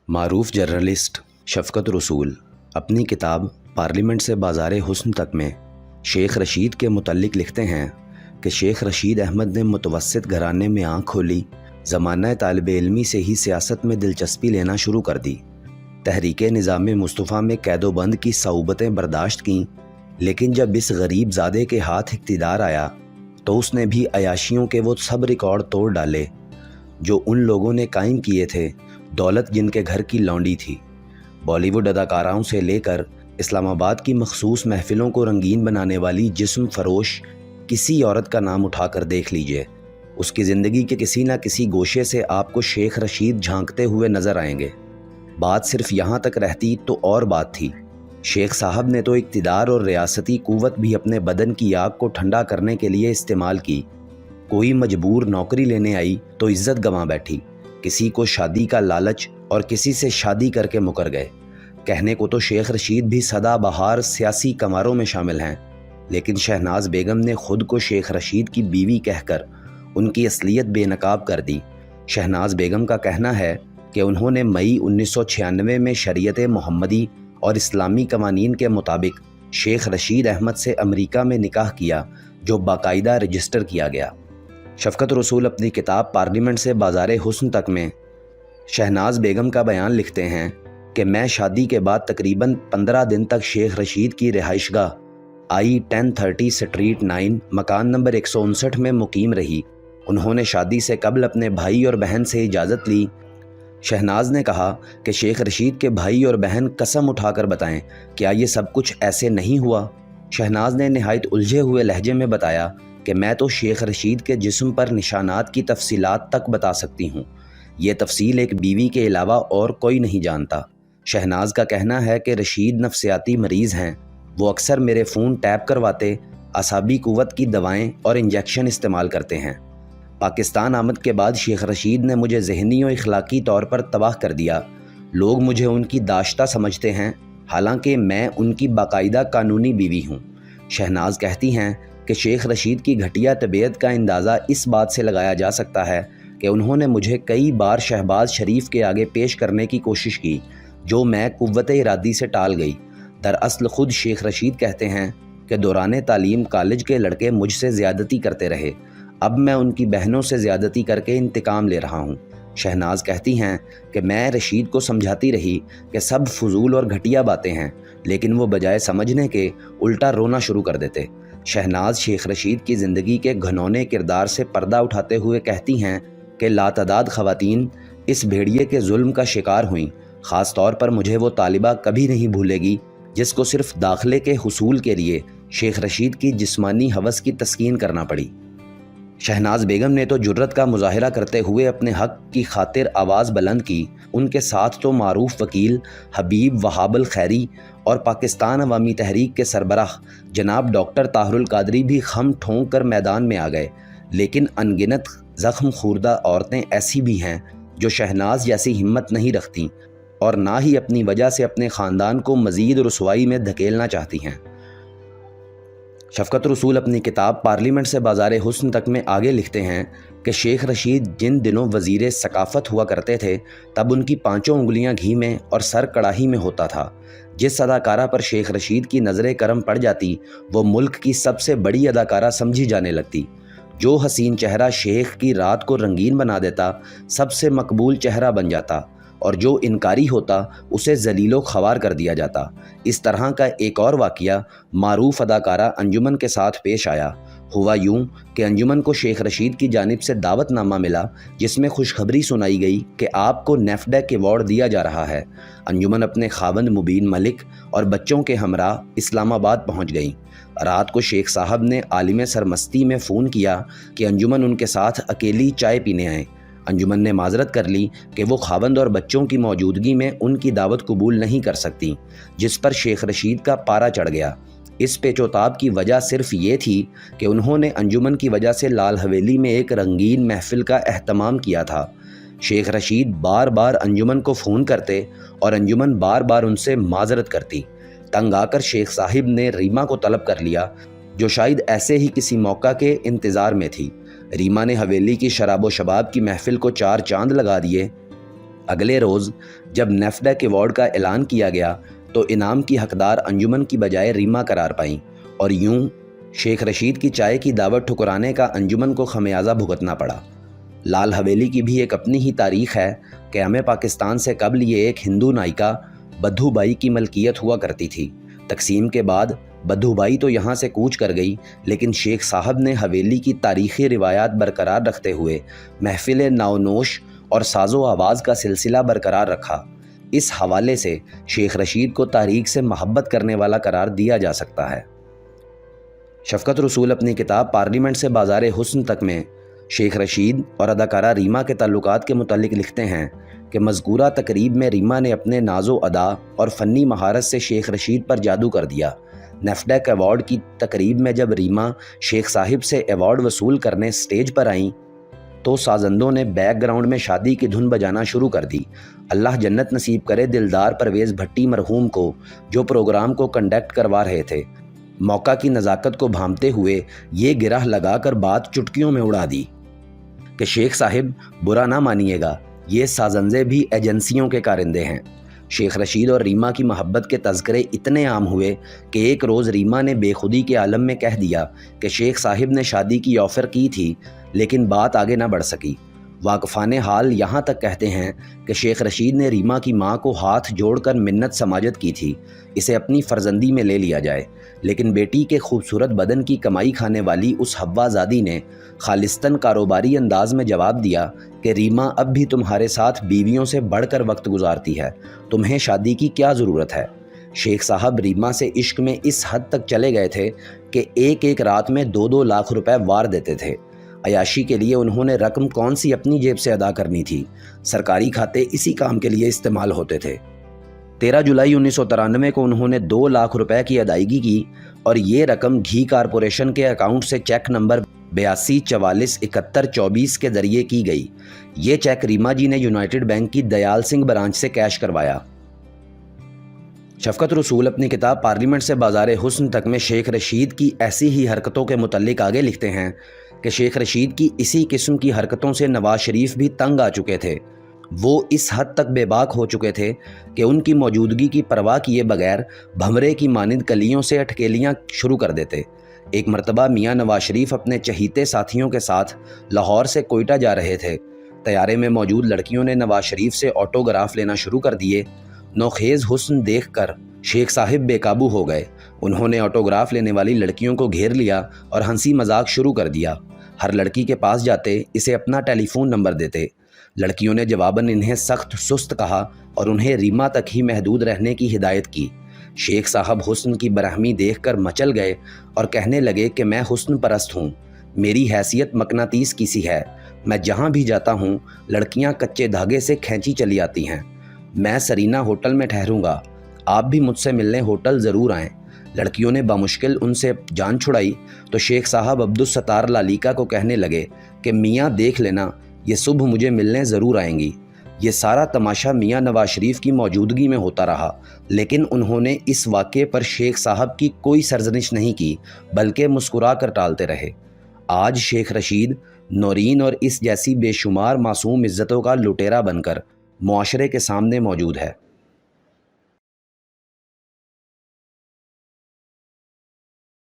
معروف جرنلسٹ شفقت رسول اپنی کتاب پارلیمنٹ سے بازار حسن تک میں شیخ رشید کے متعلق لکھتے ہیں کہ شیخ رشید احمد نے متوسط گھرانے میں آنکھ کھولی، زمانہ طالب علمی سے ہی سیاست میں دلچسپی لینا شروع کر دی۔ تحریک نظام مصطفیٰ میں قید و بند کی صعوبتیں برداشت کیں، لیکن جب اس غریب زادے کے ہاتھ اقتدار آیا تو اس نے بھی عیاشیوں کے وہ سب ریکارڈ توڑ ڈالے جو ان لوگوں نے قائم کیے تھے، دولت جن کے گھر کی لونڈی تھی۔ بالی ووڈ اداکاراؤں سے لے کر اسلام آباد کی مخصوص محفلوں کو رنگین بنانے والی جسم فروش کسی عورت کا نام اٹھا کر دیکھ لیجئے، اس کی زندگی کے کسی نہ کسی گوشے سے آپ کو شیخ رشید جھانکتے ہوئے نظر آئیں گے۔ بات صرف یہاں تک رہتی تو اور بات تھی۔ شیخ صاحب نے تو اقتدار اور ریاستی قوت بھی اپنے بدن کی آگ کو ٹھنڈا کرنے کے لیے استعمال کی۔ کوئی مجبور نوکری لینے آئی تو عزت گنوا بیٹھی، کسی کو شادی کا لالچ اور کسی سے شادی کر کے مکر گئے۔ کہنے کو تو شیخ رشید بھی سدا بہار سیاسی کماروں میں شامل ہیں، لیکن شہناز بیگم نے خود کو شیخ رشید کی بیوی کہہ کر ان کی اصلیت بے نقاب کر دی۔ شہناز بیگم کا کہنا ہے کہ انہوں نے مئی 1996 میں شریعت محمدی اور اسلامی قوانین کے مطابق شیخ رشید احمد سے امریکہ میں نکاح کیا، جو باقاعدہ رجسٹر کیا گیا۔ شفقت رسول اپنی کتاب پارلیمنٹ سے بازار حسن تک میں شہناز بیگم کا بیان لکھتے ہیں کہ میں شادی کے بعد تقریباً 15 دن تک شیخ رشید کی رہائش گاہ I-1030 اسٹریٹ 9 مکان نمبر 159 میں مقیم رہی۔ انہوں نے شادی سے قبل اپنے بھائی اور بہن سے اجازت لی۔ شہناز نے کہا کہ شیخ رشید کے بھائی اور بہن قسم اٹھا کر بتائیں، کیا یہ سب کچھ ایسے نہیں ہوا؟ شہناز نے نہایت الجھے ہوئے لہجے میں بتایا کہ میں تو شیخ رشید کے جسم پر نشانات کی تفصیلات تک بتا سکتی ہوں، یہ تفصیل ایک بیوی کے علاوہ اور کوئی نہیں جانتا۔ شہناز کا کہنا ہے کہ رشید نفسیاتی مریض ہیں، وہ اکثر میرے فون ٹیپ کرواتے، اعصابی قوت کی دوائیں اور انجیکشن استعمال کرتے ہیں۔ پاکستان آمد کے بعد شیخ رشید نے مجھے ذہنی و اخلاقی طور پر تباہ کر دیا۔ لوگ مجھے ان کی داشتہ سمجھتے ہیں، حالانکہ میں ان کی باقاعدہ قانونی بیوی ہوں۔ شہناز کہتی ہیں کہ شیخ رشید کی گھٹیا طبیعت کا اندازہ اس بات سے لگایا جا سکتا ہے کہ انہوں نے مجھے کئی بار شہباز شریف کے آگے پیش کرنے کی کوشش کی، جو میں قوت ارادی سے ٹال گئی۔ دراصل خود شیخ رشید کہتے ہیں کہ دوران تعلیم کالج کے لڑکے مجھ سے زیادتی کرتے رہے، اب میں ان کی بہنوں سے زیادتی کر کے انتقام لے رہا ہوں۔ شہناز کہتی ہیں کہ میں رشید کو سمجھاتی رہی کہ سب فضول اور گھٹیا باتیں ہیں، لیکن وہ بجائے سمجھنے کے الٹا رونا شروع کر دیتے۔ شہناز شیخ رشید کی زندگی کے گھنونے کردار سے پردہ اٹھاتے ہوئے کہتی ہیں کہ لاتعداد خواتین اس بھیڑیے کے ظلم کا شکار ہوئیں، خاص طور پر مجھے وہ طالبہ کبھی نہیں بھولے گی جس کو صرف داخلے کے حصول کے لیے شیخ رشید کی جسمانی ہوس کی تسکین کرنا پڑی۔ شہناز بیگم نے تو جرت کا مظاہرہ کرتے ہوئے اپنے حق کی خاطر آواز بلند کی۔ ان کے ساتھ تو معروف وکیل حبیب وہاب الخیری اور پاکستان عوامی تحریک کے سربراہ جناب ڈاکٹر طاہر القادری بھی خم ٹھونک کر میدان میں آ گئے، لیکن انگنت زخم خوردہ عورتیں ایسی بھی ہیں جو شہناز جیسی ہمت نہیں رکھتیں اور نہ ہی اپنی وجہ سے اپنے خاندان کو مزید رسوائی میں دھکیلنا چاہتی ہیں۔ شفقت رسول اپنی کتاب پارلیمنٹ سے بازار حسن تک میں آگے لکھتے ہیں کہ شیخ رشید جن دنوں وزیر ثقافت ہوا کرتے تھے، تب ان کی 5 انگلیاں گھی میں اور سر کڑاہی میں ہوتا تھا۔ جس اداکارہ پر شیخ رشید کی نظر کرم پڑ جاتی، وہ ملک کی سب سے بڑی اداکارہ سمجھی جانے لگتی۔ جو حسین چہرہ شیخ کی رات کو رنگین بنا دیتا، سب سے مقبول چہرہ بن جاتا، اور جو انکاری ہوتا اسے ذلیل و خوار کر دیا جاتا۔ اس طرح کا ایک اور واقعہ معروف اداکارہ انجمن کے ساتھ پیش آیا۔ ہوا یوں کہ انجمن کو شیخ رشید کی جانب سے دعوت نامہ ملا، جس میں خوشخبری سنائی گئی کہ آپ کو نیفڈیک ایوارڈ دیا جا رہا ہے۔ انجمن اپنے خاوند مبین ملک اور بچوں کے ہمراہ اسلام آباد پہنچ گئیں۔ رات کو شیخ صاحب نے عالم سرمستی میں فون کیا کہ انجمن ان کے ساتھ اکیلی چائے پینے آئیں۔ انجمن نے معذرت کر لی کہ وہ خاوند اور بچوں کی موجودگی میں ان کی دعوت قبول نہیں کر سکتی، جس پر شیخ رشید کا پارا چڑھ گیا۔ اس پیچ و تاب کی وجہ صرف یہ تھی کہ انہوں نے انجمن کی وجہ سے لال حویلی میں ایک رنگین محفل کا اہتمام کیا تھا۔ شیخ رشید بار بار انجمن کو فون کرتے اور انجمن بار بار ان سے معذرت کرتی۔ تنگ آ کر شیخ صاحب نے ریما کو طلب کر لیا، جو شاید ایسے ہی کسی موقع کے انتظار میں تھی۔ ریما نے حویلی کی شراب و شباب کی محفل کو 4 چاند لگا دیے اگلے روز جب نیفڈیک ایوارڈ کا اعلان کیا گیا تو انعام کی حقدار انجمن کی بجائے ریما قرار پائیں، اور یوں شیخ رشید کی چائے کی دعوت ٹھکرانے کا انجمن کو خمیازہ بھگتنا پڑا۔ لال حویلی کی بھی ایک اپنی ہی تاریخ ہے کہ ہمیں پاکستان سے قبل یہ ایک ہندو نائکا بدھو بائی کی ملکیت ہوا کرتی تھی۔ تقسیم کے بعد بدھو بائی تو یہاں سے کوچ کر گئی، لیکن شیخ صاحب نے حویلی کی تاریخی روایات برقرار رکھتے ہوئے محفل ناونوش اور ساز و آواز کا سلسلہ برقرار رکھا۔ اس حوالے سے شیخ رشید کو تاریخ سے محبت کرنے والا قرار دیا جا سکتا ہے۔ شفقت رسول اپنی کتاب پارلیمنٹ سے بازار حسن تک میں شیخ رشید اور اداکارہ ریما کے تعلقات کے متعلق لکھتے ہیں کہ مذکورہ تقریب میں ریما نے اپنے ناز و ادا اور فنی مہارت سے شیخ رشید پر جادو کر دیا۔ نیفڈیک ایوارڈ کی تقریب میں جب ریما شیخ صاحب سے ایوارڈ وصول کرنے سٹیج پر آئیں تو سازندوں نے بیک گراؤنڈ میں شادی کی دھن بجانا شروع کر دی۔ اللہ جنت نصیب کرے دلدار پرویز بھٹی مرحوم کو، جو پروگرام کو کنڈکٹ کروا رہے تھے۔ موقع کی نزاکت کو بھانپتے ہوئے یہ گرہ لگا کر بات چٹکیوں میں اڑا دی کہ شیخ صاحب برا نہ مانیے گا، یہ سازندے بھی ایجنسیوں کے کارندے ہیں۔ شیخ رشید اور ریما کی محبت کے تذکرے اتنے عام ہوئے کہ ایک روز ریما نے بے خودی کے عالم میں کہہ دیا کہ شیخ صاحب نے شادی کی آفر کی تھی لیکن بات آگے نہ بڑھ سکی۔ واقفان حال یہاں تک کہتے ہیں کہ شیخ رشید نے ریما کی ماں کو ہاتھ جوڑ کر منت سماجت کی تھی اسے اپنی فرزندی میں لے لیا جائے، لیکن بیٹی کے خوبصورت بدن کی کمائی کھانے والی اس حوا زادی نے خالصتاً کاروباری انداز میں جواب دیا کہ ریما اب بھی تمہارے ساتھ بیویوں سے بڑھ کر وقت گزارتی ہے، تمہیں شادی کی کیا ضرورت ہے۔ شیخ صاحب ریما سے عشق میں اس حد تک چلے گئے تھے کہ ایک ایک رات میں 2-2 لاکھ روپے وار دیتے تھے۔ عیاشی کے لیے انہوں نے رقم کون سی اپنی جیب سے ادا کرنی تھی، سرکاری کھاتے اسی کام کے لیے استعمال ہوتے تھے۔ 13 جولائی 1993 کو انہوں نے 2 لاکھ روپے کی ادائیگی کی اور یہ رقم گھی کارپوریشن کے اکاؤنٹ سے چیک نمبر 82447124 کے ذریعے کی گئی۔ یہ چیک ریما جی نے یونائٹڈ بینک کی دیال سنگھ برانچ سے کیش کروایا۔ شفقت رسول اپنی کتاب پارلیمنٹ سے بازار حسن تک میں شیخ رشید کی ایسی ہی حرکتوں کے متعلق آگے لکھتے ہیں کہ شیخ رشید کی اسی قسم کی حرکتوں سے نواز شریف بھی تنگ آ چکے تھے۔ وہ اس حد تک بے باک ہو چکے تھے کہ ان کی موجودگی کی پرواہ کیے بغیر بھمرے کی مانند کلیوں سے اٹکیلیاں شروع کر دیتے۔ ایک مرتبہ میاں نواز شریف اپنے چہیتے ساتھیوں کے ساتھ لاہور سے کوئٹہ جا رہے تھے۔ طیارے میں موجود لڑکیوں نے نواز شریف سے آٹوگراف لینا شروع کر دیے۔ نوخیز حسن دیکھ کر شیخ صاحب بے قابو ہو گئے۔ انہوں نے آٹوگراف لینے والی لڑکیوں کو گھیر لیا اور ہنسی مذاق شروع کر دیا۔ ہر لڑکی کے پاس جاتے اسے اپنا ٹیلی فون نمبر دیتے۔ لڑکیوں نے جواباً انہیں سخت سست کہا اور انہیں ریما تک ہی محدود رہنے کی ہدایت کی۔ شیخ صاحب حسن کی برہمی دیکھ کر مچل گئے اور کہنے لگے کہ میں حسن پرست ہوں، میری حیثیت مقناطیس کی سی ہے، میں جہاں بھی جاتا ہوں لڑکیاں کچے دھاگے سے کھینچی چلی آتی ہیں۔ میں سرینا ہوٹل میں ٹھہروں گا، آپ بھی مجھ سے ملنے ہوٹل ضرور آئیں۔ لڑکیوں نے بامشکل ان سے جان چھڑائی تو شیخ صاحب عبدالستار لالیکا کو کہنے لگے کہ میاں دیکھ لینا، یہ صبح مجھے ملنے ضرور آئیں گی۔ یہ سارا تماشا میاں نواز شریف کی موجودگی میں ہوتا رہا، لیکن انہوں نے اس واقعے پر شیخ صاحب کی کوئی سرزنش نہیں کی بلکہ مسکرا کر ٹالتے رہے۔ آج شیخ رشید نورین اور اس جیسی بے شمار معصوم عزتوں کا لٹیرا بن کر معاشرے کے سامنے موجود ہے۔